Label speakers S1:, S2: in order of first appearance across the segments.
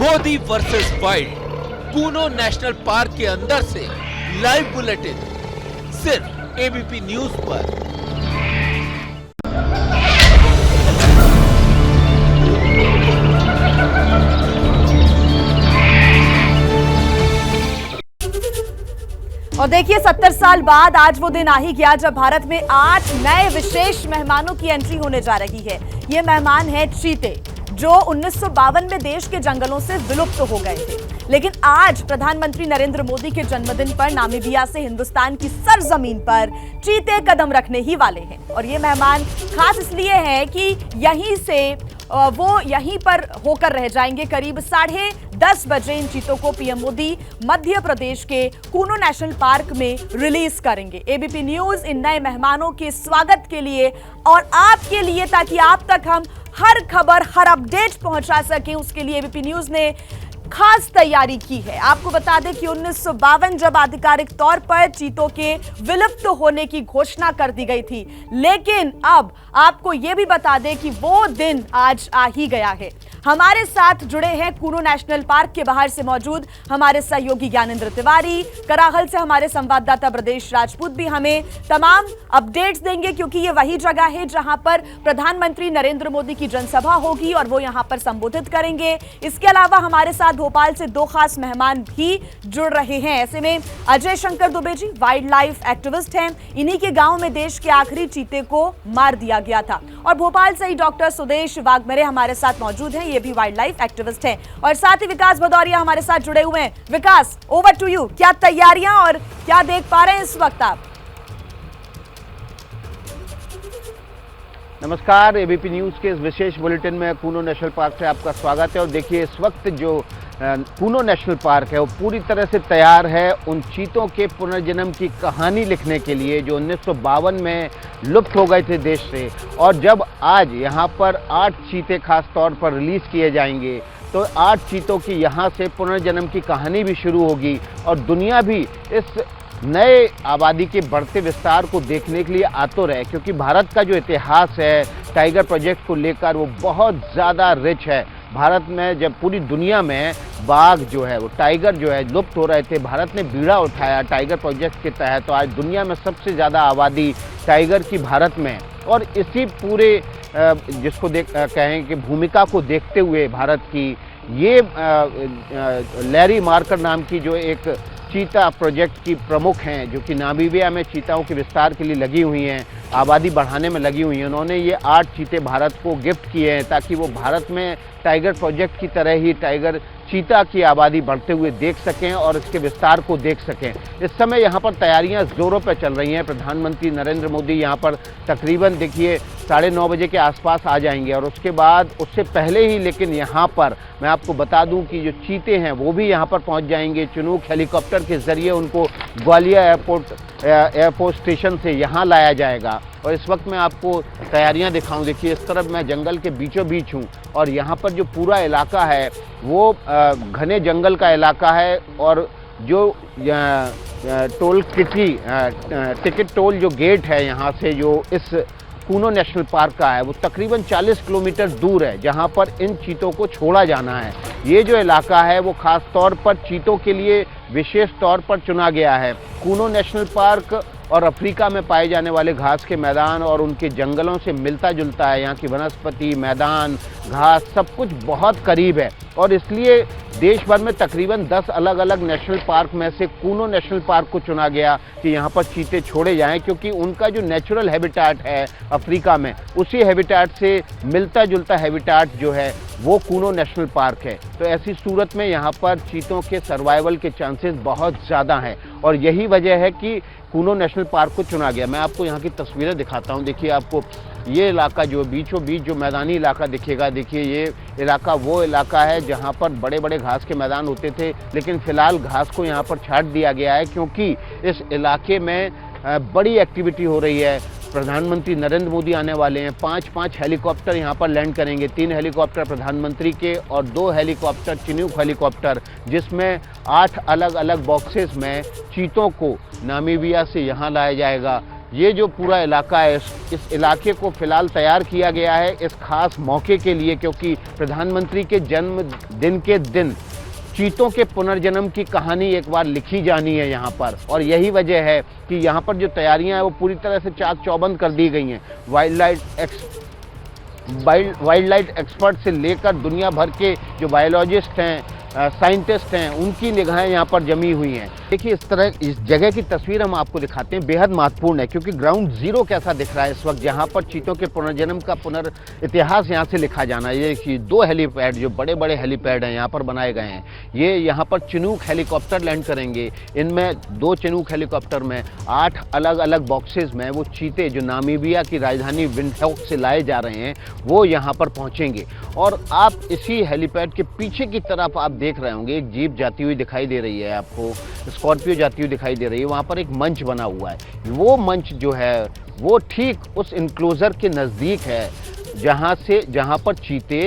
S1: Modi versus wild, Kuno national park के अंदर से लाइव बुलेटिन सिर्फ एबीपी न्यूज पर।
S2: और देखिए 70 साल बाद आज वो दिन आ ही गया जब भारत में 8 नए विशेष मेहमानों की एंट्री होने जा रही है। ये मेहमान हैं चीते, जो 1952 में देश के जंगलों से विलुप्त हो गए थे। लेकिन आज प्रधानमंत्री नरेंद्र मोदी के जन्मदिन पर नामीबिया से हिंदुस्तान की सरजमीन पर चीते कदम रखने ही वाले हैं। और ये मेहमान खास इसलिए हैं कि वो यहीं पर होकर रह जाएंगे। करीब 10:30 बजे इन चीतों को पीएम मोदी मध्य प्रदेश के कूनो नेशनल पार्क में रिलीज करेंगे। एबीपी न्यूज इन नए मेहमानों के स्वागत के लिए और आपके लिए, ताकि आप तक हम हर खबर, हर अपडेट पहुंचा सकें, उसके लिए एबीपी न्यूज ने खास तैयारी की है। आपको बता दें कि 1952 जब आधिकारिक तौर पर चीतों के विलुप्त होने की घोषणा कर दी गई थी, लेकिन अब आपको यह भी बता दें कि वो दिन आज आ ही गया है। हमारे साथ जुड़े हैं कूनो नेशनल पार्क के बाहर से मौजूद हमारे सहयोगी ज्ञानेंद्र तिवारी। कराहल से हमारे संवाददाता ब्रजेश राजपूत भी हमें तमाम अपडेट्स देंगे, क्योंकि ये वही जगह है जहां पर प्रधानमंत्री नरेंद्र मोदी की जनसभा होगी और वो यहां पर संबोधित करेंगे। इसके अलावा हमारे साथ भोपाल से 2 खास मेहमान भी जुड़ रहे हैं। ऐसे में Ajay Shankar Dubey ji wild life activist हैं। इन्हीं के गांव में देश के आखिरी चीते को मार दिया गया था। और भोपाल से ही डॉक्टर सुदेश वाघमेरे हमारे साथ मौजूद हैं, ये भी वाइल्ड लाइफ एक्टिविस्ट हैं। और साथ ही विकास भदौरिया हमारे साथ जुड़े हुए हैं। विकास, ओवर टू यू। क्या तैयारियां और क्या देख पा रहे हैं इस वक्त आप?
S3: नमस्कार, एबीपी न्यूज के इस विशेष बुलेटिन में कूनो नेशनल पार्क से आपका स्वागत है। और देखिए, इस वक्त जो कूनो नेशनल पार्क है वो पूरी तरह से तैयार है उन चीतों के पुनर्जन्म की कहानी लिखने के लिए, जो 1952 में लुप्त हो गए थे देश से। और जब आज यहाँ पर 8 चीते खास तौर पर रिलीज किए जाएंगे, तो 8 चीतों की यहाँ से पुनर्जन्म की कहानी भी शुरू होगी। और दुनिया भी इस नए आबादी के बढ़ते विस्तार को देखने के लिए आतुर है, क्योंकि भारत का जो इतिहास है टाइगर प्रोजेक्ट को लेकर वो बहुत ज़्यादा रिच है। भारत में जब पूरी दुनिया में बाघ जो है, वो टाइगर जो है लुप्त हो रहे थे, भारत ने बीड़ा उठाया टाइगर प्रोजेक्ट के तहत। तो आज दुनिया में सबसे ज़्यादा आबादी टाइगर की भारत में। और इसी पूरे जिसको कहें कि भूमिका को देखते हुए भारत की ये लैरी मार्कर नाम की जो एक चीता प्रोजेक्ट की प्रमुख हैं, जो कि नामीबिया में चीताओं के विस्तार के लिए लगी हुई हैं, आबादी बढ़ाने में लगी हुई हैं। उन्होंने ये 8 चीते भारत को गिफ्ट किए हैं, ताकि वो भारत में टाइगर प्रोजेक्ट की तरह ही टाइगर चीता की आबादी बढ़ते हुए देख सकें और इसके विस्तार को देख सकें। इस समय यहाँ पर तैयारियाँ ज़ोरों पर चल रही हैं। प्रधानमंत्री नरेंद्र मोदी यहाँ पर तकरीबन देखिए 9:30 बजे के आसपास आ जाएंगे। और उसके बाद, उससे पहले ही लेकिन यहाँ पर मैं आपको बता दूँ कि जो चीते हैं वो भी यहाँ पर पहुँच जाएंगे। चिनूक हेलीकॉप्टर के ज़रिए उनको ग्वालियर एयरपोर्ट स्टेशन से यहाँ लाया जाएगा। और इस वक्त मैं आपको तैयारियां दिखाऊं। देखिए, इस तरफ मैं जंगल के बीचों बीच हूं और यहाँ पर जो पूरा इलाका है वो घने जंगल का इलाका है। और जो टोल टिकट टोल जो गेट है यहाँ से, जो इस कूनो नेशनल पार्क का है, वो तकरीबन 40 किलोमीटर दूर है, जहाँ पर इन चीतों को छोड़ा जाना है। ये जो इलाका है वो खास तौर पर चीतों के लिए विशेष तौर पर चुना गया है। कूनो नेशनल पार्क और अफ्रीका में पाए जाने वाले घास के मैदान और उनके जंगलों से मिलता जुलता है। यहाँ की वनस्पति, मैदान, घास, सब कुछ बहुत करीब है। और इसलिए देश भर में तकरीबन 10 अलग अलग नेशनल पार्क में से कूनो नेशनल पार्क को चुना गया कि यहाँ पर चीते छोड़े जाएं, क्योंकि उनका जो नेचुरल हैबिटेट है अफ्रीका में, उसी हैबिटेट से मिलता जुलता हैबिटेट जो है वो कूनो नेशनल पार्क है। तो ऐसी सूरत में यहाँ पर चीतों के सर्वाइवल के चांसेस बहुत ज़्यादा हैं। और यही वजह है कि कूनो नेशनल पार्क को चुना गया। मैं आपको यहाँ की तस्वीरें दिखाता हूँ। देखिए, आपको ये इलाका जो बीचों बीच जो मैदानी इलाका दिखेगा, देखिए ये इलाका वो इलाका है जहाँ पर बड़े बड़े घास के मैदान होते थे, लेकिन फ़िलहाल घास को यहाँ पर छाट दिया गया है, क्योंकि इस इलाके में बड़ी एक्टिविटी हो रही है। प्रधानमंत्री नरेंद्र मोदी आने वाले हैं। 5 हेलीकॉप्टर यहाँ पर लैंड करेंगे। 3 हेलीकॉप्टर प्रधानमंत्री के और 2 हेलीकॉप्टर चिनूक हेलीकॉप्टर, जिसमें 8 अलग अलग बॉक्सेस में चीतों को नामीबिया से यहाँ लाया जाएगा। ये जो पूरा इलाका है, इस इलाके को फिलहाल तैयार किया गया है इस खास मौके के लिए, क्योंकि प्रधानमंत्री के जन्मदिन के दिन चीतों के पुनर्जन्म की कहानी एक बार लिखी जानी है यहाँ पर। और यही वजह है कि यहाँ पर जो तैयारियां हैं वो पूरी तरह से चाक चौबंद कर दी गई हैं। वाइल्ड लाइफ एक्सपर्ट से लेकर दुनिया भर के जो बायोलॉजिस्ट हैं, साइंटिस्ट हैं, उनकी निगाहें यहाँ पर जमी हुई हैं। देखिए, इस जगह की तस्वीर हम आपको दिखाते हैं, बेहद महत्वपूर्ण है, क्योंकि ग्राउंड जीरो कैसा दिख रहा है इस वक्त, जहाँ पर चीतों के पुनर्जन्म का इतिहास यहाँ से लिखा जाना है। ये देखिए, 2 हेलीपैड, जो बड़े बड़े हेलीपैड हैं यहाँ पर बनाए गए हैं। ये यहाँ पर चिनूक हेलीकॉप्टर लैंड करेंगे। इनमें 2 चिनूक हेलीकॉप्टर में 8 अलग अलग बॉक्सेस में वो चीते जो नामीबिया की राजधानी विंडहॉक से लाए जा रहे हैं, वो यहाँ पर पहुँचेंगे। और आप इसी हेलीपैड के पीछे की तरफ आप देख रहे होंगे, एक जीप जाती हुई दिखाई दे रही है आपको, स्कॉर्पियो जाती हुई दिखाई दे रही है। वहाँ पर एक मंच बना हुआ है। वो मंच जो है वो ठीक उस इनक्लोजर के नज़दीक है जहाँ पर चीते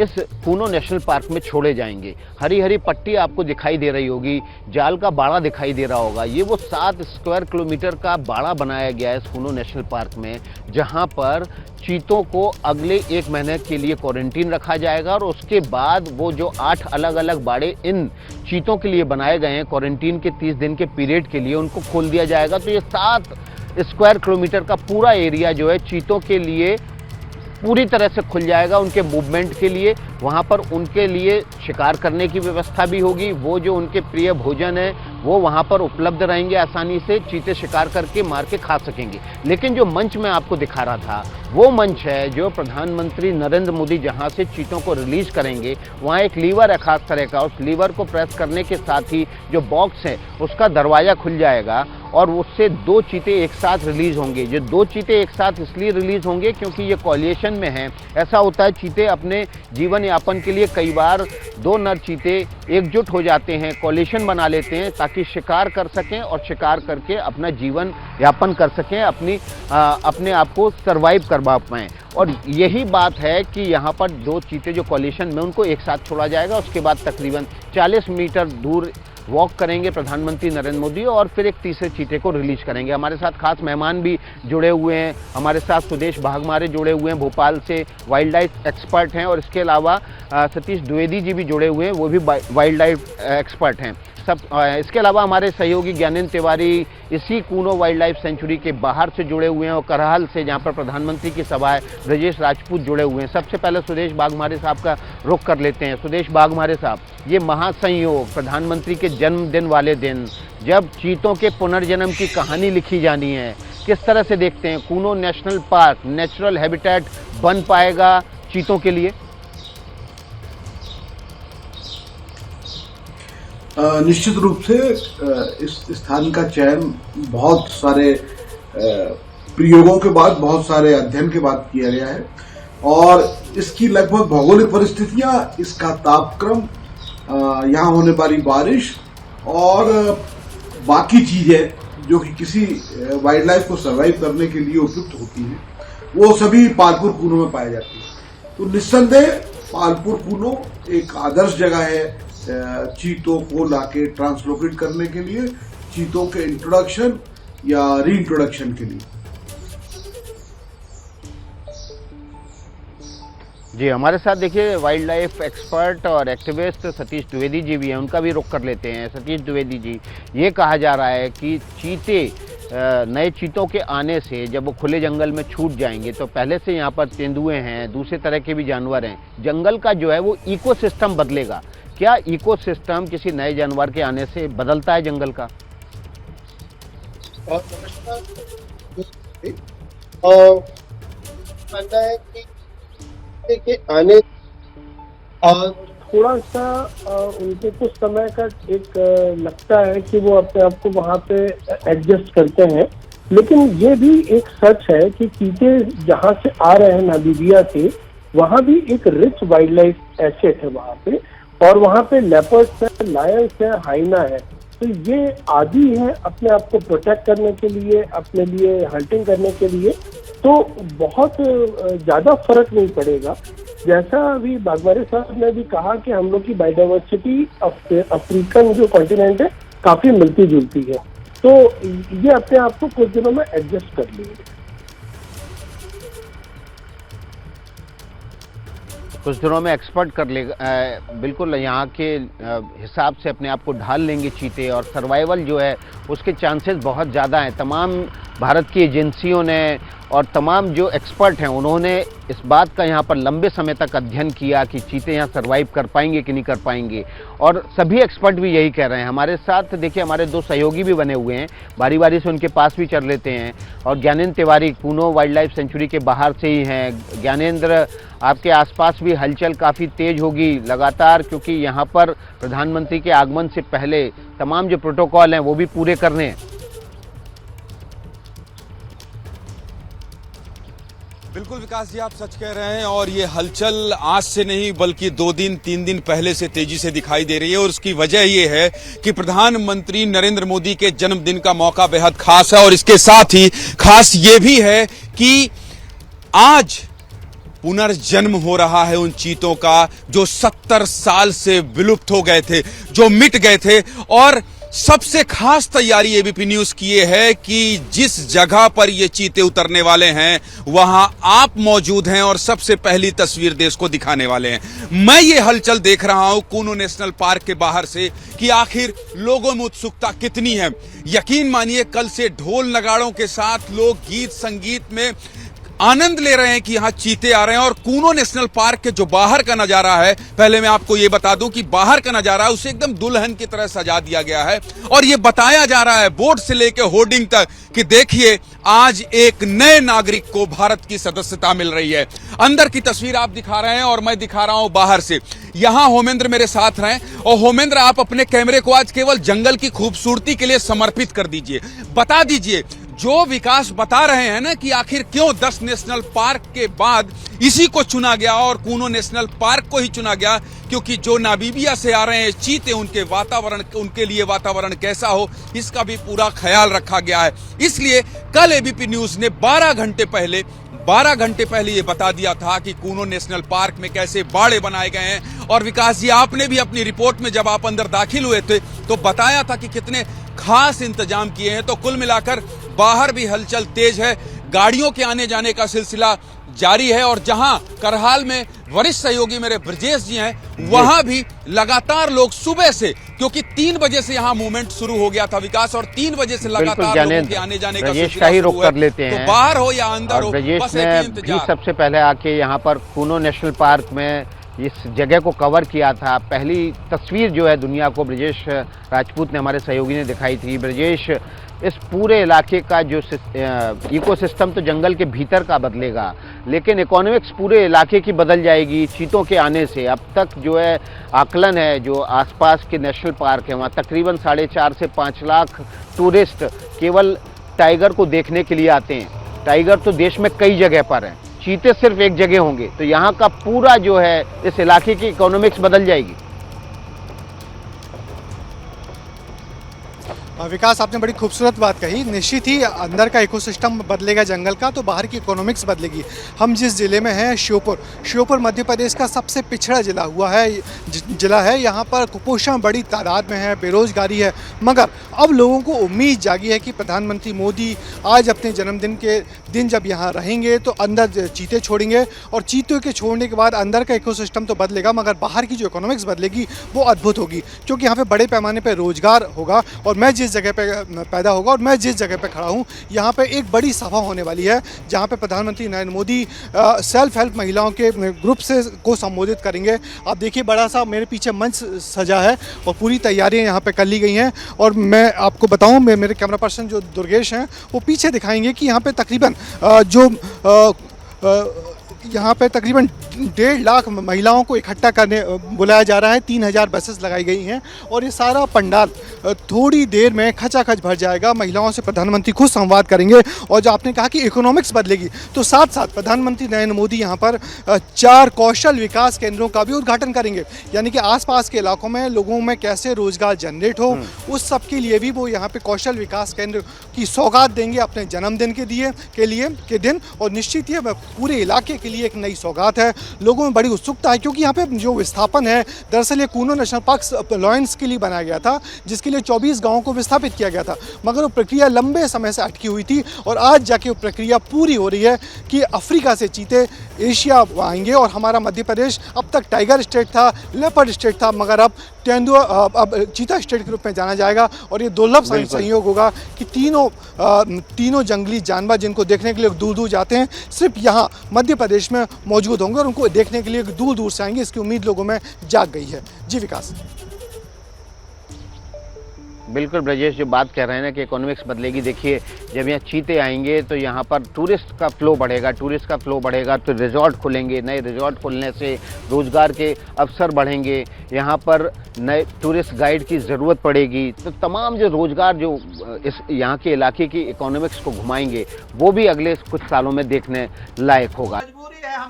S3: इस कूनो नेशनल पार्क में छोड़े जाएंगे। हरी हरी पट्टी आपको दिखाई दे रही होगी, जाल का बाड़ा दिखाई दे रहा होगा। ये वो 7 स्क्वायर किलोमीटर का बाड़ा बनाया गया है इस कूनो नेशनल पार्क में, जहाँ पर चीतों को अगले 1 महीने के लिए क्वारंटीन रखा जाएगा। और उसके बाद वो जो 8 अलग अलग बाड़े इन चीतों के लिए बनाए गए हैं क्वारंटीन के 30 दिन के पीरियड के लिए, उनको खोल दिया जाएगा। तो ये 7 स्क्वायर किलोमीटर का पूरा एरिया जो है चीतों के लिए पूरी तरह से खुल जाएगा, उनके मूवमेंट के लिए। वहाँ पर उनके लिए शिकार करने की व्यवस्था भी होगी। वो जो उनके प्रिय भोजन है वो वहाँ पर उपलब्ध रहेंगे, आसानी से चीते शिकार करके मार के खा सकेंगे। लेकिन जो मंच मैं आपको दिखा रहा था, वो मंच है जो प्रधानमंत्री नरेंद्र मोदी जहाँ से चीतों को रिलीज करेंगे। वहाँ एक लीवर है खास तरह का, उस लीवर को प्रेस करने के साथ ही जो बॉक्स है उसका दरवाज़ा खुल जाएगा और उससे 2 चीते एक साथ रिलीज होंगे। ये 2 चीते एक साथ इसलिए रिलीज होंगे क्योंकि ये कोलिशन में है। ऐसा होता है, चीते अपने जीवन यापन के लिए कई बार 2 नर चीते एकजुट हो जाते हैं, कोलिशन बना लेते हैं ताकि शिकार कर सकें और शिकार करके अपना जीवन यापन कर सकें, अपने आप को सर्वाइव करवा पाएँ। और यही बात है कि यहाँ पर 2 चीते जो कोलिशन में, उनको एक साथ छोड़ा जाएगा। उसके बाद तकरीबन 40 मीटर दूर वॉक करेंगे प्रधानमंत्री नरेंद्र मोदी और फिर एक तीसरे चीते को रिलीज करेंगे। हमारे साथ खास मेहमान भी जुड़े हुए हैं। हमारे साथ सुदेश भागमारे जुड़े हुए हैं, भोपाल से वाइल्ड लाइफ एक्सपर्ट हैं। और इसके अलावा सतीश द्विवेदी जी भी जुड़े हुए हैं, वो भी वाइल्ड लाइफ एक्सपर्ट हैं। इसके अलावा हमारे सहयोगी ज्ञानेंद्र तिवारी इसी कूनो वाइल्ड लाइफ सेंचुरी के बाहर से जुड़े हुए हैं और करहाल से, जहां पर प्रधानमंत्री की सभा है, ब्रजेश राजपूत जुड़े हुए हैं। सबसे पहले सुदेश बाघमारे साहब का रुख कर लेते हैं। सुदेश बाघमारे साहब, ये महासंयोग प्रधानमंत्री के जन्मदिन वाले दिन जब चीतों के पुनर्जन्म की कहानी लिखी जानी है, किस तरह से देखते हैं? Kuno national park natural habitat बन पाएगा चीतों के लिए?
S4: निश्चित रूप से इस स्थान का चयन बहुत सारे प्रयोगों के बाद, बहुत सारे अध्ययन के बाद किया गया है। और इसकी लगभग भौगोलिक परिस्थितियां, इसका तापक्रम, यहाँ होने वाली बारिश और बाकी चीजें जो कि किसी वाइल्ड लाइफ को सर्वाइव करने के लिए उपयुक्त होती हैं, वो सभी पालपुर कूनो में पाई जाती है। तो निस्संदेह पालपुर कूनो एक आदर्श जगह है चीतों को लाके ट्रांसलोकेट करने के लिए, चीतों के इंट्रोडक्शन या रीइंट्रोडक्शन के लिए।
S3: जी, हमारे साथ देखिए वाइल्ड लाइफ एक्सपर्ट और एक्टिविस्ट सतीश द्विवेदी जी भी हैं, उनका भी रुख कर लेते हैं। सतीश द्विवेदी जी, ये कहा जा रहा है कि चीते, नए चीतों के आने से जब वो खुले जंगल में छूट जाएंगे तो पहले से यहाँ पर तेंदुए हैं, दूसरे तरह के भी जानवर हैं, जंगल का जो है वो इकोसिस्टम बदलेगा। क्या इकोसिस्टम किसी नए जानवर के आने से बदलता है जंगल का?
S5: कि आने थोड़ा सा उनको कुछ समय का एक लगता है कि वो अपने आप को वहाँ पे एडजस्ट करते हैं। लेकिन ये भी एक सच है कि चीते जहाँ से आ रहे हैं नामीबिया से, वहाँ भी एक रिच वाइल्ड लाइफ एसेट है वहाँ पे। और वहाँ पे लेपर्ड्स है, लायंस है, हाइना है। तो ये आदि है अपने आप को प्रोटेक्ट करने के लिए, अपने लिए हंटिंग करने के लिए। तो बहुत ज़्यादा फर्क नहीं पड़ेगा। जैसा अभी बाघमारे साहब ने भी कहा कि हम लोग की बायोडाइवर्सिटी अफ्रीकन जो कॉन्टिनेंट है काफ़ी मिलती जुलती है। तो ये अपने आप को कुछ दिनों में एडजस्ट कर लेंगे।
S3: कुछ दिनों में एक्सपर्ट कर लेगा, बिल्कुल यहाँ के हिसाब से अपने आप को ढाल लेंगे चीते, और सर्वाइवल जो है उसके चांसेस बहुत ज़्यादा हैं। तमाम भारत की एजेंसियों ने और तमाम जो एक्सपर्ट हैं उन्होंने इस बात का यहाँ पर लंबे समय तक अध्ययन किया कि चीते यहाँ सर्वाइव कर पाएंगे कि नहीं कर पाएंगे, और सभी एक्सपर्ट भी यही कह रहे हैं। हमारे साथ देखिए हमारे दो सहयोगी भी बने हुए हैं, बारी बारी से उनके पास भी चल लेते हैं। और Gyanendra Tiwari Kuno wild life sanctuary के बाहर से ही हैं। ज्ञानेंद्र, आपके आसपास भी हलचल काफ़ी तेज होगी लगातार, क्योंकि यहाँ पर प्रधानमंत्री के आगमन से पहले तमाम जो प्रोटोकॉल हैं वो भी पूरे करने हैं।
S6: बिल्कुल विकास जी, आप सच कह रहे हैं, और ये हलचल आज से नहीं बल्कि 2 दिन 3 दिन पहले से तेजी से दिखाई दे रही है। और उसकी वजह ये है कि प्रधानमंत्री नरेंद्र मोदी के जन्मदिन का मौका बेहद खास है, और इसके साथ ही खास ये भी है कि आज पुनर्जन्म हो रहा है उन चीतों का जो 70 साल से विलुप्त हो गए थे, जो मिट गए थे। और सबसे खास तैयारी एबीपी न्यूज की ये है कि जिस जगह पर ये चीते उतरने वाले हैं वहां आप मौजूद हैं और सबसे पहली तस्वीर देश को दिखाने वाले हैं। मैं ये हलचल देख रहा हूं कूनो नेशनल पार्क के बाहर से कि आखिर लोगों में उत्सुकता कितनी है। यकीन मानिए, कल से ढोल नगाड़ों के साथ लोग गीत संगीत में आनंद ले रहे हैं कि यहां चीते आ रहे हैं। और कूनो नेशनल पार्क के जो बाहर का नजारा है, पहले मैं आपको यह बता दूं कि बाहर का नजारा है उसे एकदम दुल्हन की तरह सजा दिया गया है, और यह बताया जा रहा है बोर्ड से लेकर होर्डिंग तक कि देखिए आज एक नए नागरिक को भारत की सदस्यता मिल रही है। अंदर की तस्वीर आप दिखा रहे हैं और मैं दिखा रहा हूं बाहर से। यहां होमेंद्र मेरे साथ हैं, और होमेंद्र, आप अपने कैमरे को आज केवल जंगल की खूबसूरती के लिए समर्पित कर दीजिए। बता दीजिए, जो विकास बता रहे हैं ना कि आखिर क्यों 10 नेशनल पार्क के बाद इसी को चुना गया और कूनो नेशनल पार्क को ही चुना गया, क्योंकि जो नामीबिया से आ रहे हैं चीते, उनके लिए वातावरण कैसा हो इसका भी पूरा ख्याल रखा गया है। इसलिए कल एबीपी न्यूज ने 12 घंटे पहले ये बता दिया था कि कूनो नेशनल पार्क में कैसे बाड़े बनाए गए हैं। और विकास जी, आपने भी अपनी रिपोर्ट में जब आप अंदर दाखिल हुए थे तो बताया था कि कितने खास इंतजाम किए हैं। तो कुल मिलाकर बाहर भी हलचल तेज है, गाड़ियों के आने जाने का सिलसिला जारी है। और जहां करहाल में वरिष्ठ सहयोगी मेरे ब्रजेश जी हैं, वहां भी लगातार लोग सुबह से, क्योंकि 3 बजे से यहां मूवमेंट शुरू हो गया था विकास, और 3 बजे से लगातार लोगों के आने जाने का
S3: सिलसिला ही रुक कर लेते हैं।
S6: तो बाहर हो या अंदर हो,
S3: ब्रजेश
S6: बस
S3: ने
S6: एक ही इंतजार।
S3: भी सबसे पहले आके यहाँ पर कूनो नेशनल पार्क में इस जगह को कवर किया था। पहली तस्वीर जो है दुनिया को ब्रजेश राजपूत ने, हमारे सहयोगी ने दिखाई थी। ब्रजेश, इस पूरे इलाके का जो इकोसिस्टम तो जंगल के भीतर का बदलेगा, लेकिन इकोनॉमिक्स पूरे इलाके की बदल जाएगी चीतों के आने से। अब तक जो है आकलन है, जो आसपास के नेशनल पार्क है वहाँ तकरीबन 4.5 से 5 लाख टूरिस्ट केवल टाइगर को देखने के लिए आते हैं। टाइगर तो देश में कई जगह पर हैं, चीते सिर्फ एक जगह होंगे, तो यहाँ का पूरा जो है इस इलाके की इकोनॉमिक्स बदल जाएगी।
S7: विकास, आपने बड़ी खूबसूरत बात कही। निश्चित ही अंदर का इकोसिस्टम बदलेगा जंगल का, तो बाहर की इकोनॉमिक्स बदलेगी। हम जिस ज़िले में हैं, श्योपुर मध्य प्रदेश का सबसे पिछड़ा ज़िला है। यहाँ पर कुपोषण बड़ी तादाद में है, बेरोजगारी है, मगर अब लोगों को उम्मीद जागी है कि प्रधानमंत्री मोदी आज अपने जन्मदिन के दिन जब यहाँ रहेंगे तो अंदर चीते छोड़ेंगे, और चीते के छोड़ने के बाद अंदर का इकोसिस्टम तो बदलेगा, मगर बाहर की जो इकोनॉमिक्स बदलेगी वो अद्भुत होगी, क्योंकि यहाँ पे बड़े पैमाने पर रोजगार होगा। और मैं जिस जगह पे पैदा होगा और मैं जिस जगह पे खड़ा हूँ, यहाँ पे एक बड़ी सभा होने वाली है, जहाँ पे प्रधानमंत्री नरेंद्र मोदी सेल्फ हेल्प महिलाओं के ग्रुप को संबोधित करेंगे। आप देखिए, बड़ा सा मेरे पीछे मंच सजा है और पूरी तैयारियां यहाँ पे कर ली गई हैं। और मैं आपको बताऊँ, मेरे कैमरा पर्सन जो दुर्गेश हैं वो पीछे दिखाएंगे कि यहाँ पे तकरीबन यहाँ पे तकरीबन 1.5 लाख महिलाओं को इकट्ठा करने बुलाया जा रहा है। 3000 बसेस लगाई गई हैं, और ये सारा पंडाल थोड़ी देर में खचाखच भर जाएगा। महिलाओं से प्रधानमंत्री खुद संवाद करेंगे। और जो आपने कहा कि इकोनॉमिक्स बदलेगी, तो साथ साथ प्रधानमंत्री नरेंद्र मोदी यहाँ पर 4 कौशल विकास केंद्रों का भी उद्घाटन करेंगे, यानी कि आसपास के इलाकों में लोगों में कैसे रोजगार जनरेट हो, उस सब के लिए भी वो यहाँ पे कौशल विकास केंद्र की सौगात देंगे अपने जन्मदिन के दिन। और निश्चित ही पूरे इलाके के के लिए एक नई सौगात है। लोगों में बड़ी उत्सुकता है क्योंकि यहाँ पे जो विस्थापन है, दरअसल ये कूनो नेशनल पार्क लॉयंस के लिए बनाया गया था, जिसके लिए 24 गाँवों को विस्थापित किया गया था, मगर वो प्रक्रिया लंबे समय से अटकी हुई थी और आज जाके वो प्रक्रिया पूरी हो रही है कि अफ्रीका से चीते एशिया आएंगे। और हमारा मध्य प्रदेश अब तक टाइगर स्टेट था, लेपर्ड स्टेट था, मगर अब तेंदुआ अब चीता स्टेट के रूप में जाना जाएगा। और ये दुर्लभ संयोग होगा कि तीनों जंगली जानवर जिनको देखने के लिए दूर दूर जाते हैं, सिर्फ यहाँ मध्य प्रदेश में मौजूद होंगे और उनको देखने के लिए दूर दूर से आएंगे। इसकी उम्मीद लोगों में जाग गई है। जी विकास।
S3: बिल्कुल ब्रजेश, जो बात कह रहे हैं ना कि इकोनॉमिक्स बदलेगी, देखिए जब यहाँ चीते आएंगे तो यहाँ पर टूरिस्ट का फ्लो बढ़ेगा, तो रिजॉर्ट खुलेंगे, नए रिजॉर्ट खुलने से रोज़गार के अवसर बढ़ेंगे, यहाँ पर नए टूरिस्ट गाइड की ज़रूरत पड़ेगी, तो तमाम जो रोज़गार जो इस यहाँ के इलाके की इकोनॉमिक्स को घुमाएंगे वो भी अगले कुछ सालों में देखने लायक होगा।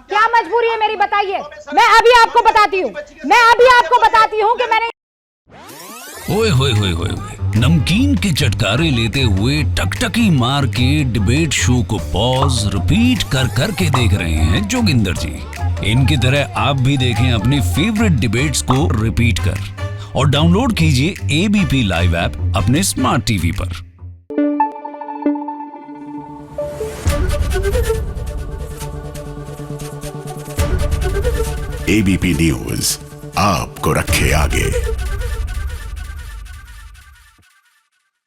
S8: क्या मजबूरी है मेरी, बताइए। मैं अभी आपको बताती हूँ कि मैंने
S9: ओए होए होए होए, नमकीन के चटकारे लेते हुए टकटकी मार के डिबेट शो को पॉज रिपीट कर कर के देख रहे हैं जोगिंदर जी। इनकी तरह आप भी देखें अपनी फेवरेट डिबेट्स को रिपीट कर और डाउनलोड कीजिए एबीपी लाइव ऐप अपने स्मार्ट टीवी पर।
S10: एबीपी न्यूज आपको रखे आगे।